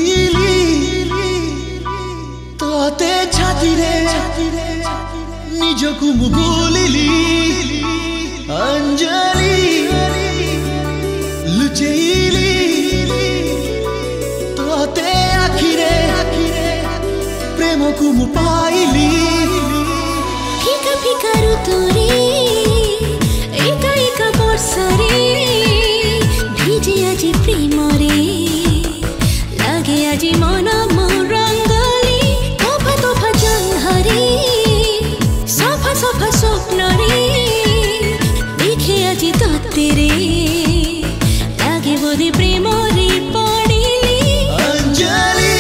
लुचेइली तोते छाती रे निजकु मु भूलिली अंजलि लुचेइली तोते आखिरे प्रेमकु मु पाइली फिका फिका ऋतुरे एका एका वर्षरे भिजे आजी प्रेम रे लागे आजी मन रंगली तोफा तोफा जंघरे सफा सफा स्वप्न रे देखे आजी तत्ते रे लागे बोधे प्रेम रे पड़िली अंजलि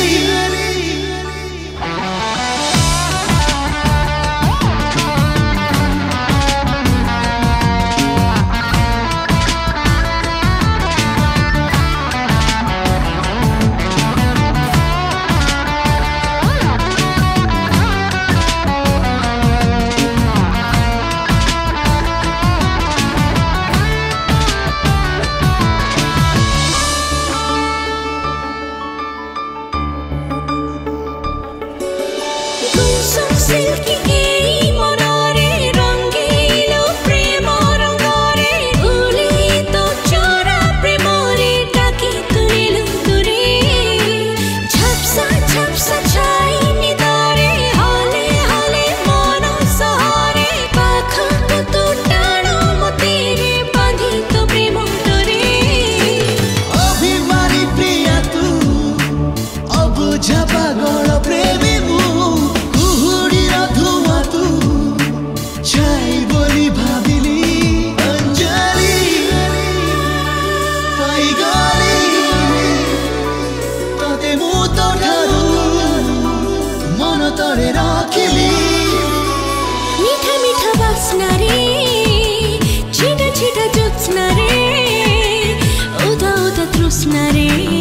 मीठा मीठा बास्ना रे छिटा छिटा ज्योत्स्ना रे उदा उदा तृष्णा रे